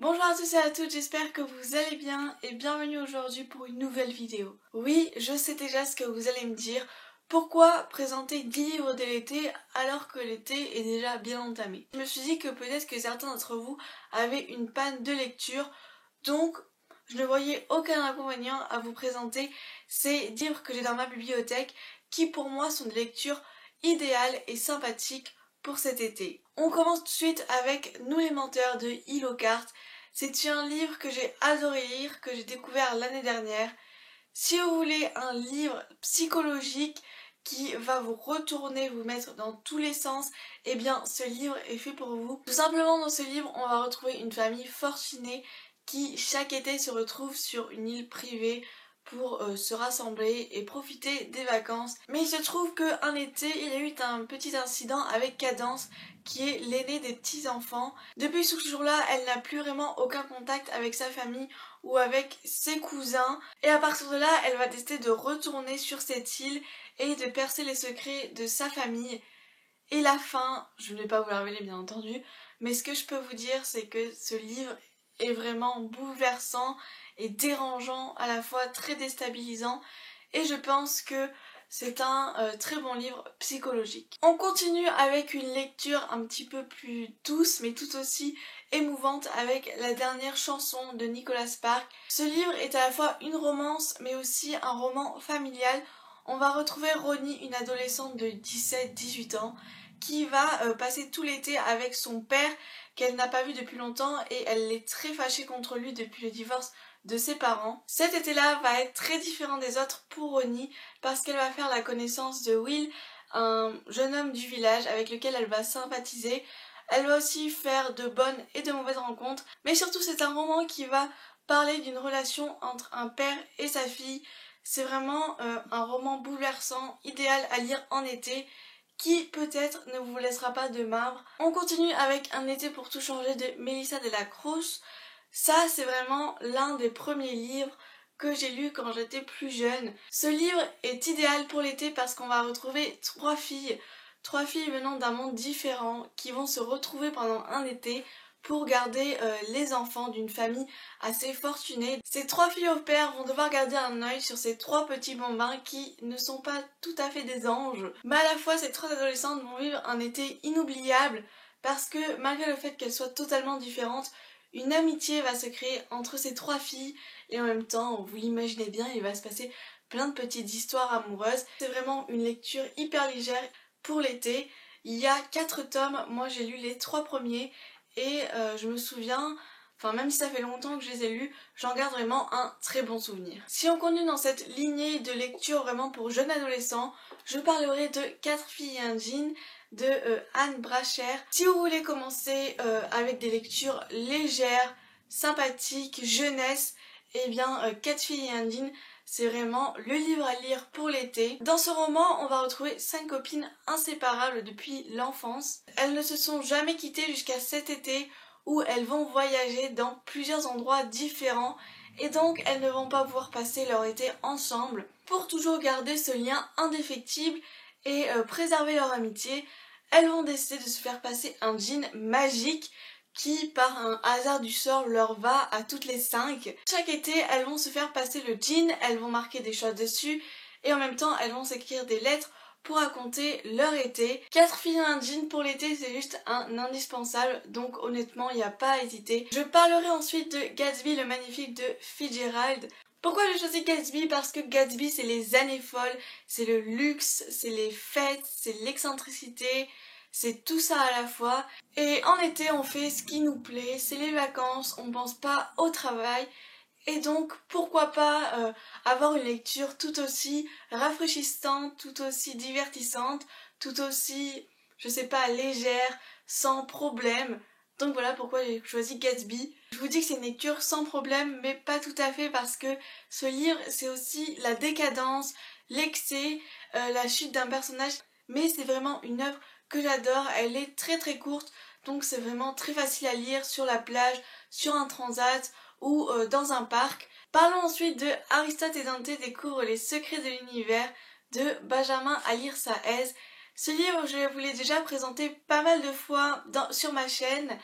Bonjour à tous et à toutes, j'espère que vous allez bien et bienvenue aujourd'hui pour une nouvelle vidéo. Oui, je sais déjà ce que vous allez me dire. Pourquoi présenter 10 livres de l'été alors que l'été est déjà bien entamé? Je me suis dit que peut-être que certains d'entre vous avaient une panne de lecture, donc je ne voyais aucun inconvénient à vous présenter ces livres que j'ai dans ma bibliothèque qui pour moi sont des lectures idéales et sympathiques pour cet été. On commence tout de suite avec Nous les menteurs de Hill Hocart. C'est un livre que j'ai adoré lire, que j'ai découvert l'année dernière. Si vous voulez un livre psychologique qui va vous retourner, vous mettre dans tous les sens, eh bien ce livre est fait pour vous. Tout simplement dans ce livre, on va retrouver une famille fortunée qui chaque été se retrouve sur une île privée pour se rassembler et profiter des vacances. Mais il se trouve qu'un été, il y a eu un petit incident avec Cadence, qui est l'aînée des petits-enfants. Depuis ce jour-là, elle n'a plus vraiment aucun contact avec sa famille ou avec ses cousins. Et à partir de là, elle va décider de retourner sur cette île et de percer les secrets de sa famille. Et la fin, je ne vais pas vous la révéler bien entendu, mais ce que je peux vous dire, c'est que ce livre est vraiment bouleversant et dérangeant, à la fois très déstabilisant, et je pense que c'est un très bon livre psychologique. On continue avec une lecture un petit peu plus douce mais tout aussi émouvante avec La dernière chanson de Nicholas Sparks. Ce livre est à la fois une romance mais aussi un roman familial. On va retrouver Ronnie, une adolescente de 17-18 ans, qui va passer tout l'été avec son père qu'elle n'a pas vu depuis longtemps et elle est très fâchée contre lui depuis le divorce de ses parents. Cet été-là va être très différent des autres pour Ronnie parce qu'elle va faire la connaissance de Will, un jeune homme du village avec lequel elle va sympathiser. Elle va aussi faire de bonnes et de mauvaises rencontres, mais surtout c'est un roman qui va parler d'une relation entre un père et sa fille. C'est vraiment un roman bouleversant, idéal à lire en été, qui peut-être ne vous laissera pas de marbre. On continue avec Un été pour tout changer de Mélissa de la Cruz. Ça, c'est vraiment l'un des premiers livres que j'ai lu quand j'étais plus jeune. Ce livre est idéal pour l'été parce qu'on va retrouver trois filles venant d'un monde différent qui vont se retrouver pendant un été pour garder les enfants d'une famille assez fortunée. Ces trois filles au père vont devoir garder un œil sur ces trois petits bambins qui ne sont pas tout à fait des anges. Mais à la fois, ces trois adolescentes vont vivre un été inoubliable parce que malgré le fait qu'elles soient totalement différentes, une amitié va se créer entre ces trois filles et en même temps, vous l'imaginez bien, il va se passer plein de petites histoires amoureuses. C'est vraiment une lecture hyper légère pour l'été. Il y a 4 tomes, moi j'ai lu les 3 premiers et je me souviens, enfin même si ça fait longtemps que je les ai lus, j'en garde vraiment un très bon souvenir. Si on continue dans cette lignée de lecture vraiment pour jeunes adolescents, je parlerai de 4 filles et un jean de Anne Bracher. Si vous voulez commencer avec des lectures légères, sympathiques, jeunesse, eh bien 4 filles et un jean, c'est vraiment le livre à lire pour l'été. Dans ce roman, on va retrouver 5 copines inséparables depuis l'enfance. Elles ne se sont jamais quittées jusqu'à cet été où elles vont voyager dans plusieurs endroits différents et donc elles ne vont pas pouvoir passer leur été ensemble. Pour toujours garder ce lien indéfectible et préserver leur amitié, elles vont décider de se faire passer un jean magique qui, par un hasard du sort, leur va à toutes les 5. Chaque été, elles vont se faire passer le jean, elles vont marquer des choses dessus, et en même temps, elles vont s'écrire des lettres pour raconter leur été. 4 filles et un jean pour l'été, c'est juste un indispensable, donc honnêtement, il n'y a pas à hésiter. Je parlerai ensuite de Gatsby le magnifique de Fitzgerald. Pourquoi j'ai choisi Gatsby? Parce que Gatsby, c'est les années folles, c'est le luxe, c'est les fêtes, c'est l'excentricité, c'est tout ça à la fois. Et en été, on fait ce qui nous plaît, c'est les vacances, on pense pas au travail. Et donc, pourquoi pas avoir une lecture tout aussi rafraîchissante, tout aussi divertissante, tout aussi, je sais pas, légère, sans problème. Donc voilà pourquoi j'ai choisi Gatsby. Je vous dis que c'est une lecture sans problème, mais pas tout à fait parce que ce livre, c'est aussi la décadence, l'excès, la chute d'un personnage. Mais c'est vraiment une œuvre que j'adore, elle est très très courte, donc c'est vraiment très facile à lire sur la plage, sur un transat ou dans un parc. Parlons ensuite de Aristote et Dante découvrent les secrets de l'univers de Benjamin Alire Sahèse. Ce livre, je vous l'ai déjà présenté pas mal de fois sur ma chaîne,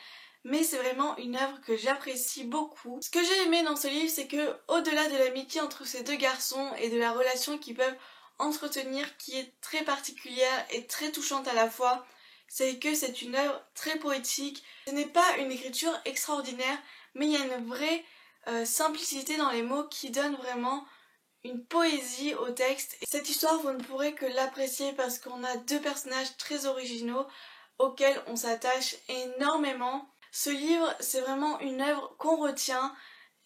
mais c'est vraiment une œuvre que j'apprécie beaucoup. Ce que j'ai aimé dans ce livre, c'est que au-delà de l'amitié entre ces deux garçons et de la relation qu'ils peuvent entretenir, qui est très particulière et très touchante à la fois, c'est que c'est une œuvre très poétique. Ce n'est pas une écriture extraordinaire, mais il y a une vraie simplicité dans les mots qui donne vraiment une poésie au texte. Et cette histoire, vous ne pourrez que l'apprécier parce qu'on a deux personnages très originaux auxquels on s'attache énormément. Ce livre, c'est vraiment une œuvre qu'on retient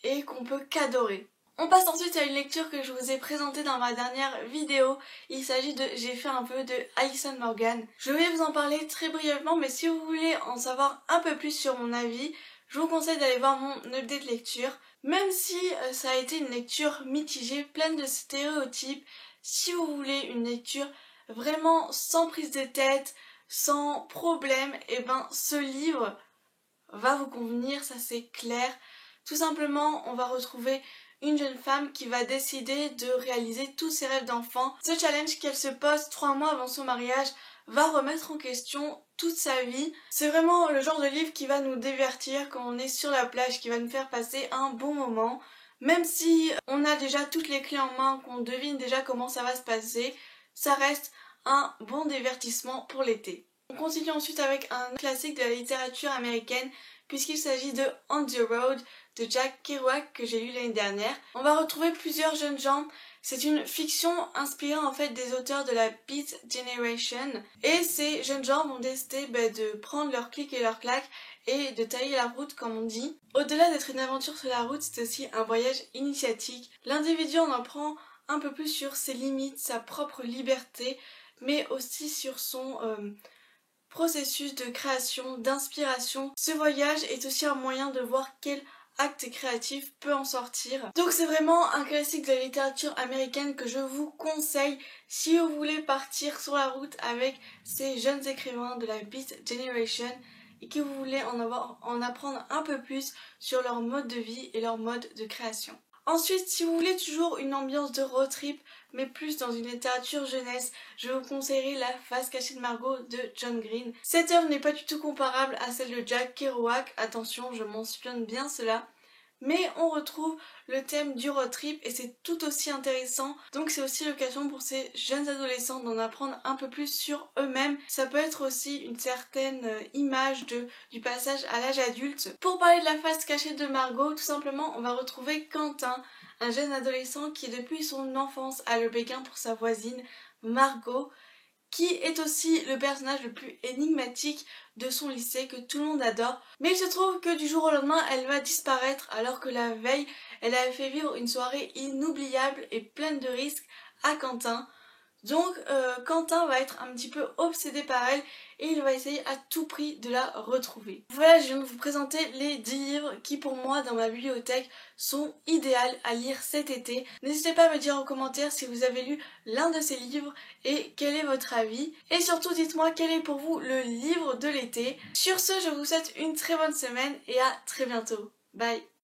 et qu'on peut qu'adorer. On passe ensuite à une lecture que je vous ai présentée dans ma dernière vidéo. Il s'agit de J'ai fait un peu de Alison Morgan. Je vais vous en parler très brièvement, mais si vous voulez en savoir un peu plus sur mon avis, je vous conseille d'aller voir mon update de lecture. Même si ça a été une lecture mitigée, pleine de stéréotypes, si vous voulez une lecture vraiment sans prise de tête, sans problème, et ben ce livre va vous convenir, ça c'est clair. Tout simplement, on va retrouver une jeune femme qui va décider de réaliser tous ses rêves d'enfant. Ce challenge qu'elle se pose 3 mois avant son mariage va remettre en question toute sa vie. C'est vraiment le genre de livre qui va nous divertir quand on est sur la plage, qui va nous faire passer un bon moment. Même si on a déjà toutes les clés en main, qu'on devine déjà comment ça va se passer, ça reste un bon divertissement pour l'été. On continue ensuite avec un classique de la littérature américaine, puisqu'il s'agit de On the Road de Jack Kerouac que j'ai lu l'année dernière. On va retrouver plusieurs jeunes gens. C'est une fiction inspirée en fait des auteurs de la Beat Generation. Et ces jeunes gens vont décider de prendre leur clic et leur claque et de tailler la route comme on dit. Au-delà d'être une aventure sur la route, c'est aussi un voyage initiatique. L'individu en apprend un peu plus sur ses limites, sa propre liberté, mais aussi sur son processus de création, d'inspiration. Ce voyage est aussi un moyen de voir quel acte créatif peut en sortir. Donc c'est vraiment un classique de la littérature américaine que je vous conseille si vous voulez partir sur la route avec ces jeunes écrivains de la Beat Generation et que vous voulez en apprendre un peu plus sur leur mode de vie et leur mode de création. Ensuite, si vous voulez toujours une ambiance de road trip, mais plus dans une littérature jeunesse, je vous conseillerais La face cachée de Margot de John Green. Cette œuvre n'est pas du tout comparable à celle de Jack Kerouac, attention, je mentionne bien cela. Mais on retrouve le thème du road trip et c'est tout aussi intéressant. Donc c'est aussi l'occasion pour ces jeunes adolescents d'en apprendre un peu plus sur eux-mêmes. Ça peut être aussi une certaine image du passage à l'âge adulte. Pour parler de La face cachée de Margot, tout simplement on va retrouver Quentin, un jeune adolescent qui depuis son enfance a le béguin pour sa voisine Margot, qui est aussi le personnage le plus énigmatique de son lycée que tout le monde adore. Mais il se trouve que du jour au lendemain, elle va disparaître alors que la veille, elle avait fait vivre une soirée inoubliable et pleine de risques à Quentin. Donc Quentin va être un petit peu obsédé par elle et il va essayer à tout prix de la retrouver. Voilà, je viens de vous présenter les 10 livres qui pour moi dans ma bibliothèque sont idéaux à lire cet été. N'hésitez pas à me dire en commentaire si vous avez lu l'un de ces livres et quel est votre avis. Et surtout dites-moi quel est pour vous le livre de l'été. Sur ce, je vous souhaite une très bonne semaine et à très bientôt. Bye!